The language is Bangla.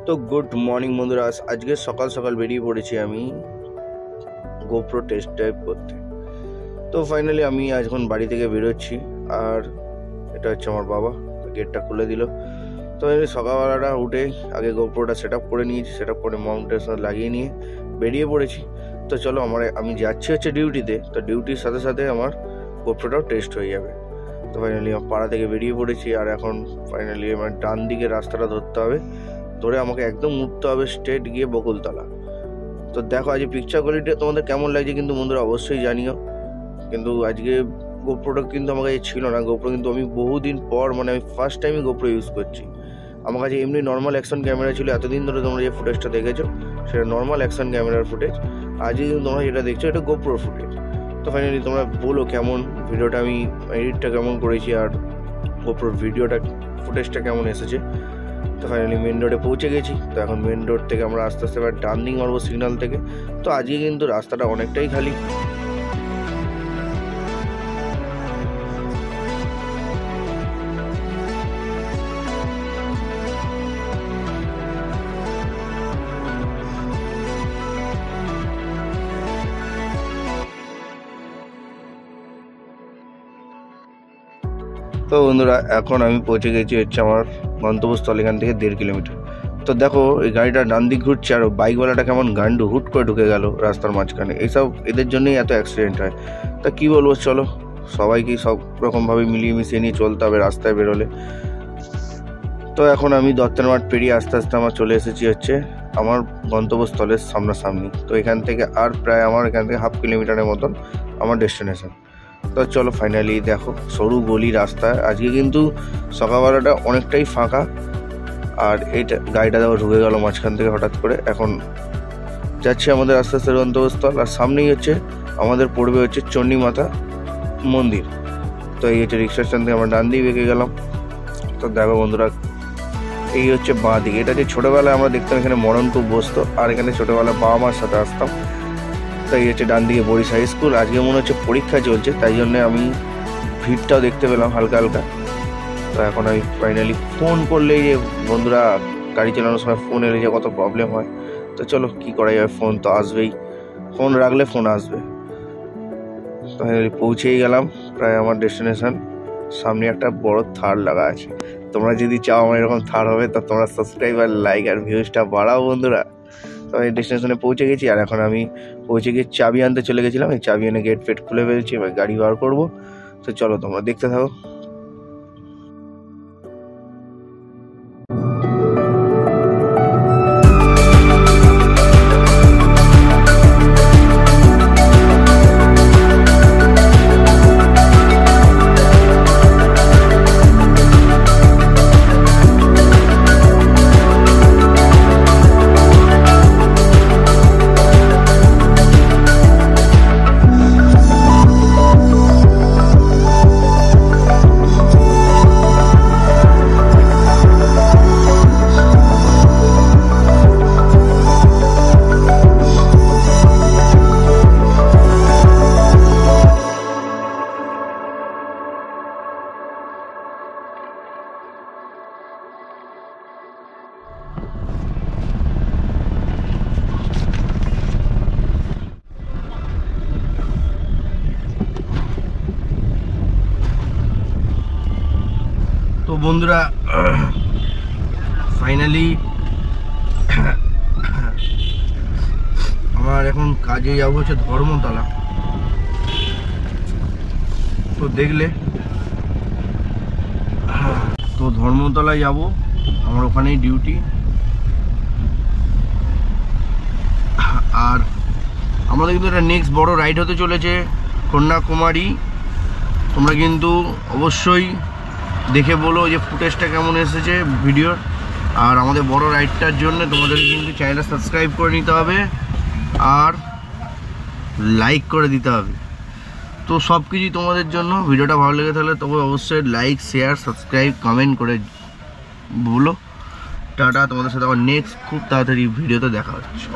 তো গুড মর্নিং বন্ধুরা, আজকে সকাল সকাল বেরিয়ে পড়েছি আমি গোপ্রো টেস্ট ড্রাইভ করতে। তো ফাইনালি আমি এখন বাড়ি থেকে বেরোচ্ছি, আর এটা হচ্ছে আমার বাবা, গেটটা খুলে দিল। তো আমি সকালবেলাটা উঠে আগে গোপ্রোটা সেট আপ করে নিয়েছি, সেট আপ করে মাউন্টের সাথে লাগিয়ে নিয়ে বেরিয়ে পড়েছি। তো চলো আমি যাচ্ছি হচ্ছে ডিউটিতে, তো ডিউটির সাথে সাথে আমার গোপ্রোটাও টেস্ট হয়ে যাবে। তো ফাইনালি আমার পাড়া থেকে বেরিয়ে পড়েছি, আর এখন ফাইনালি আমার ডান দিকে রাস্তাটা ধরতে হবে, ধরে আমাকে একদম উঠতে হবে স্ট্রেট গিয়ে বকুলতলা। তো দেখো আজকে পিকচার কোয়ালিটি তোমাদের কেমন লাগছে কিন্তু বন্ধুরা অবশ্যই জানিও। কিন্তু আজকে গোপ্রোটা কিন্তু আমার কাছে ছিল না, গোপ্রো কিন্তু আমি বহুদিন পর আমি ফার্স্ট টাইমই গোপ্রো ইউজ করছি। আমার কাছে এমনি নর্মাল অ্যাকশন ক্যামেরা ছিল এতদিন ধরে, তোমরা যে ফুটেজটা দেখেছো সেটা নর্মাল অ্যাকশন ক্যামেরার ফুটেজ। আজকে কিন্তু তোমরা যেটা দেখছো এটা গোপ্রোর ফুটেজ। তো ফাইনালি তোমরা বলো কেমন ভিডিওটা, আমি এডিটটা কেমন করেছি আর গোপ্রোর ভিডিওটা ফুটেজটা কেমন এসেছে। তো ফাইনালি মেন রোডে পৌঁছে গেছি। তো এখন মেন রোড থেকে আমরা আস্তে আস্তে এবার ডান দিক মারবো সিগন্যাল থেকে। তো আজকে কিন্তু রাস্তাটা অনেকটাই খালি। তো বন্ধুরা এখন আমি পৌঁছে গেছি হচ্ছে আমার গন্তব্যস্থল, এখান থেকে 1.5 কিলোমিটার। তো দেখো এই গাড়িটা ডান দিক ঘুরছে আর বাইকওয়ালাটা কেমন গান্ডু হুট করে ঢুকে গেল রাস্তার মাঝখানে। এইসব এদের জন্যই এত অ্যাক্সিডেন্ট হয়। তা কি বলবো, চলো সবাইকেই সব রকমভাবে মিলিয়ে মিশিয়ে নিয়ে চলতে হবে রাস্তায় বেরোলে। তো এখন আমি দত্তের মাঠ পেরিয়ে আস্তে আস্তে আমার চলে এসেছি হচ্ছে আমার গন্তব্যস্থলের সামনাসামনি। তো এখান থেকে আর প্রায় আমার এখান থেকে 1/2 কিলোমিটারের মতন আমার ডেস্টিনেশন। তো চলো ফাইনালি দেখো সরু গলি রাস্তা, আজকে কিন্তু সকালবেলাটা অনেকটাই ফাঁকা। আর এইটা গাড়িটা দেখো ঢুকে গেল মাঝখান থেকে হঠাৎ করে। এখন যাচ্ছি আমাদের আস্তে আস্তে গন্তব্যস্থল, আর সামনেই হচ্ছে আমাদের পড়বে হচ্ছে চণ্ডীমাতা মন্দির। তো এই হচ্ছে রিক্সা স্ট্যান্ড থেকে আমরা ডান দিকে বেঁকে গেলাম। তো দেখো বন্ধুরা এই হচ্ছে বাঁ দিকে, এটা যে ছোটোবেলায় আমরা দেখতাম এখানে মরণ খুব বসতো, আর এখানে ছোটোবেলায় বাবা মার সাথে আসতাম। তো এই হচ্ছে ডান দিকে বরিশ হাই স্কুল। আজকে মনে হচ্ছে পরীক্ষা চলছে, তাই জন্যে আমি ভিড়টাও দেখতে পেলাম হালকা হালকা। তো এখন আমি ফাইনালি ফোন করলেই যে বন্ধুরা গাড়ি চালানোর সময় ফোন এলে যে কত প্রবলেম হয়। তো চলো কী করা যাবে, ফোন তো আসবেই, ফোন রাখলে ফোন আসবে। তো ফাইনালি পৌঁছেই গেলাম প্রায় আমার ডেস্টিনেশন। সামনে একটা বড় থার লাগা আছে, তোমরা যদি চাও আমার এরকম থার হবে তা তোমরা সাবস্ক্রাইব আর লাইক আর ভিউজটা বাড়াও বন্ধুরা। তো আমি ডেস্টিনেশনে পৌঁছে গেছি, আর এখন আমি পৌঁছে গিয়ে চাবি আনতে চলে গেছিলাম। এই চাবি এনে গেট ফেট খুলে ফেলছি, এবার গাড়ি বার করবো। তো চলো তোমরা দেখতে থাকো। তো বন্ধুরা ফাইনালি আমার এখন কাজে যাবো হচ্ছে ধর্মতলা। তো দেখলে তো ধর্মতলায় যাব, আমার ওখানেই ডিউটি। আর আমাদের কিন্তু এটা নেক্সট বড় রাইড হতে চলেছে কন্যাকুমারী। তোমরা কিন্তু অবশ্যই দেখে বলো যে ফুটেজটা কেমন এসেছে ভিডিওর। আর আমাদের বড় রাইডটার জন্য তোমাদের কিন্তু চ্যানেলটা সাবস্ক্রাইব করে নিতে হবে আর লাইক করে দিতে হবে। তো সব কিছুই তোমাদের জন্য। ভিডিওটা ভালো লেগে থাকলে তবে অবশ্যই লাইক শেয়ার সাবস্ক্রাইব কমেন্ট করে বলো। টাটা, তোমাদের সাথে আবার নেক্সট খুব তাড়াতাড়ি ভিডিওতে দেখা হচ্ছে।